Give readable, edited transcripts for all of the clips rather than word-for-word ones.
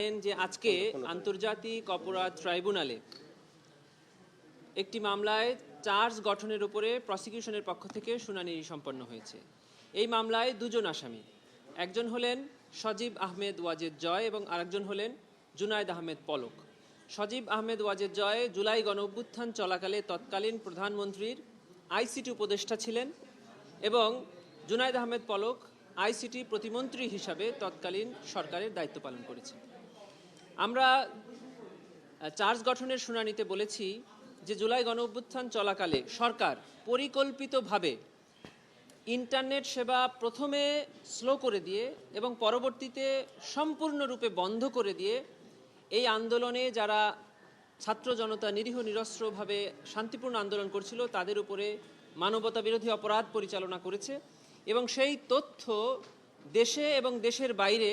জানেন যে আজকে আন্তর্জাতিক অপরাধ ট্রাইব্যুনালে একটি মামলায় চার্জ গঠনের উপরে প্রসিকিউশনের পক্ষ থেকে শুনানি সম্পন্ন হয়েছে। এই মামলায় দুজন আসামি, একজন হলেন সজীব আহমেদ ওয়াজেদ জয় এবং আরেকজন হলেন জুনায়েদ আহমেদ পলক। সজীব আহমেদ ওয়াজেদ জয় জুলাই গণঅভ্যুত্থান চলাকালে তৎকালীন প্রধানমন্ত্রীর আইসিটি উপদেষ্টা ছিলেন এবং জুনায়েদ আহমেদ পলক আইসিটি প্রতিমন্ত্রী হিসাবে তৎকালীন সরকারের দায়িত্ব পালন করেছেন। আমরা চার্জ গঠনের শুনানিতে বলেছি যে জুলাই গণঅভ্যুত্থান চলাকালে সরকার পরিকল্পিতভাবে ইন্টারনেট সেবা প্রথমে স্লো করে দিয়ে এবং পরবর্তীতে সম্পূর্ণরূপে বন্ধ করে দিয়ে এই আন্দোলনে যারা ছাত্র জনতা নিরীহ নিরস্ত্রভাবে শান্তিপূর্ণ আন্দোলন করছিল তাদের উপরে মানবতা বিরোধী অপরাধ পরিচালনা করেছে এবং সেই তথ্য দেশে এবং দেশের বাইরে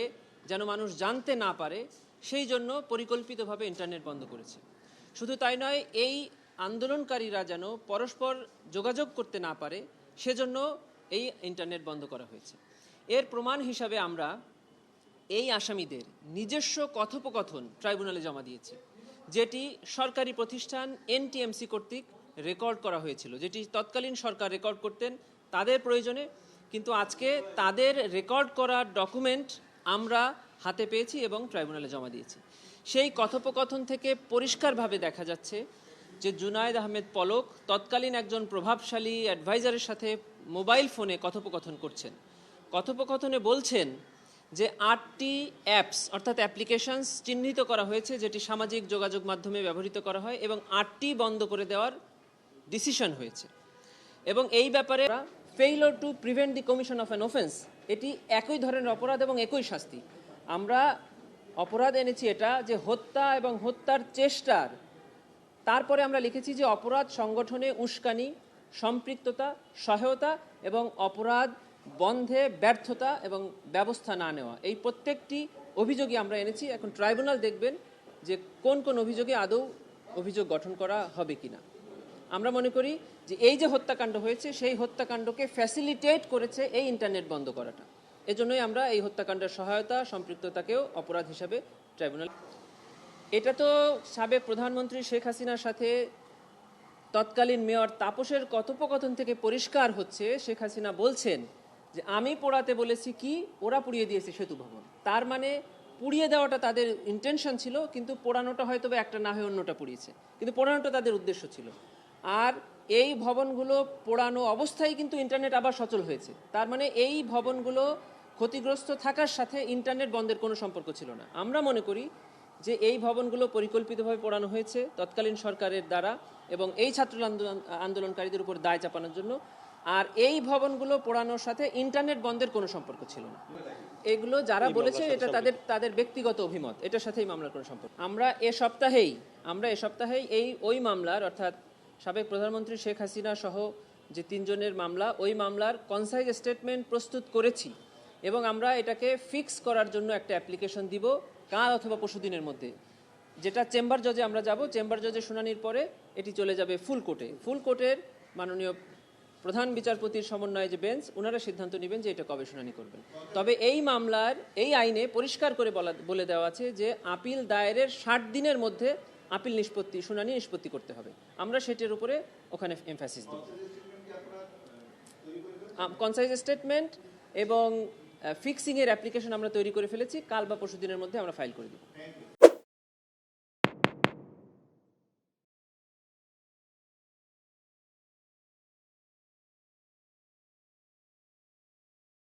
যেন মানুষ জানতে না পারে সেই জন্য পরিকল্পিতভাবে ইন্টারনেট বন্ধ করেছে। শুধু তাই নয়, এই আন্দোলনকারীরা যেন পরস্পর যোগাযোগ করতে না পারে সেজন্য এই ইন্টারনেট বন্ধ করা হয়েছে। এর প্রমাণ হিসাবে আমরা এই আসামিদের নিজস্ব কথোপকথন ট্রাইব্যুনালে জমা দিয়েছি, যেটি সরকারি প্রতিষ্ঠান এনটিএমসি কর্তৃক রেকর্ড করা হয়েছিল, যেটি তৎকালীন সরকার রেকর্ড করতেন তাদের প্রয়োজনে, কিন্তু আজকে তাদের রেকর্ড করা ডকুমেন্ট আমরা হাতে পেয়েছি এবং ট্রাইব্যুনালে জমা দিয়েছি। সেই কথোপকথন থেকে পরিষ্কারভাবে দেখা যাচ্ছে যে জুনায়েদ আহমেদ পলক তৎকালীন একজন প্রভাবশালী অ্যাডভাইজারের সাথে মোবাইল ফোনে কথোপকথন করছেন। কথোপকথনে বলছেন যে 8টি অ্যাপস অর্থাৎ অ্যাপ্লিকেশনস চিহ্নিত করা হয়েছে যেটি সামাজিক যোগাযোগ মাধ্যমে ব্যবহৃত করা হয় এবং 8টি বন্ধ করে দেওয়ার ডিসিশন হয়েছে। এবং এই ব্যাপারে failure to prevent the commission of an offence, এটি একই ধরনের অপরাধ এবং একই শাস্তি। আমরা অপরাধ এনেছি এটা যে হত্যা এবং হত্যার চেষ্টার, তারপরে আমরা লিখেছি যে অপরাধ সংগঠনে উস্কানি, সম্পৃক্ততা, সহায়তা এবং অপরাধ বন্ধে ব্যর্থতা এবং ব্যবস্থা না নেওয়া, এই প্রত্যেকটি অভিযোগই আমরা এনেছি। এখন ট্রাইব্যুনাল দেখবেন যে কোন কোন অভিযোগে আদৌ অভিযোগ গঠন করা হবে কিনা। আমরা মনে করি যে এই যে হত্যাকাণ্ড হয়েছে সেই হত্যাকাণ্ডকে ফ্যাসিলিটেট করেছে এই ইন্টারনেট বন্ধ করাটা। এজন্যই আমরা এই হত্যাকাণ্ডের সহায়তা সম্পৃক্ততাকেও অপরাধ হিসাবে ট্রাইব্যুনাল। এটা তো সাবেক প্রধানমন্ত্রী শেখ হাসিনার সাথে তৎকালীন মেয়র তাপসের কথোপকথন থেকে পরিষ্কার হচ্ছে, শেখ হাসিনা বলছেন যে আমি পোড়াতে বলেছি কি, ওরা পুড়িয়ে দিয়েছে সেতু ভবন। তার মানে পুড়িয়ে দেওয়াটা তাদের ইন্টেনশন ছিল, কিন্তু পোড়ানোটা হয়তো বা একটা না হয়ে অন্যটা পুড়িয়েছে, কিন্তু পোড়ানোটা তাদের উদ্দেশ্য ছিল। আর এই ভবনগুলো পোড়ানো অবস্থায় কিন্তু ইন্টারনেট আবার সচল হয়েছে। তার মানে এই ভবনগুলো ক্ষতিগ্রস্ত থাকার সাথে ইন্টারনেট বন্ধের কোনো সম্পর্ক ছিল না। আমরা মনে করি যে এই ভবনগুলো পরিকল্পিতভাবে পোড়ানো হয়েছে তৎকালীন সরকারের দ্বারা এবং এই ছাত্র আন্দোলনকারীদের উপর দায় চাপানোর জন্য। আর এই ভবনগুলো পোড়ানোর সাথে ইন্টারনেট বন্ধের কোনো সম্পর্ক ছিল না। এগুলো যারা বলেছে এটা তাদের ব্যক্তিগত অভিমত, এটার সাথেই মামলার কোনো সম্পর্ক। আমরা এ সপ্তাহেই ওই মামলার, অর্থাৎ সাবেক প্রধানমন্ত্রী শেখ হাসিনা সহ যে 3 জনের মামলা, ওই মামলার কনসাইজ স্টেটমেন্ট প্রস্তুত করেছি এবং আমরা এটাকে ফিক্স করার জন্য একটা অ্যাপ্লিকেশন দিব কাল অথবা পরশুদিনের মধ্যে, যেটা চেম্বার জজে আমরা যাব। চেম্বার জজে শুনানির পরে এটি চলে যাবে ফুল কোর্টে। ফুল কোর্টের মাননীয় প্রধান বিচারপতির সমন্বয়ে যে বেঞ্চ, ওনারা সিদ্ধান্ত নেবেন যে এটা কবে শুনানি করবেন। তবে এই মামলার এই আইনে পরিষ্কার করে বলে দেওয়া আছে যে আপিল দায়েরের 60 দিনের মধ্যে আপিল শুনানি নিষ্পত্তি করতে হবে। আমরা সেটার উপরে ওখানে এমফাসিস দিব। কনসাইজ স্টেটমেন্ট এবং ফিক্সিংয়ের অ্যাপ্লিকেশন আমরা তৈরি করে ফেলেছি, কাল বা পরশু দিনের মধ্যে আমরা ফাইল করে দিব।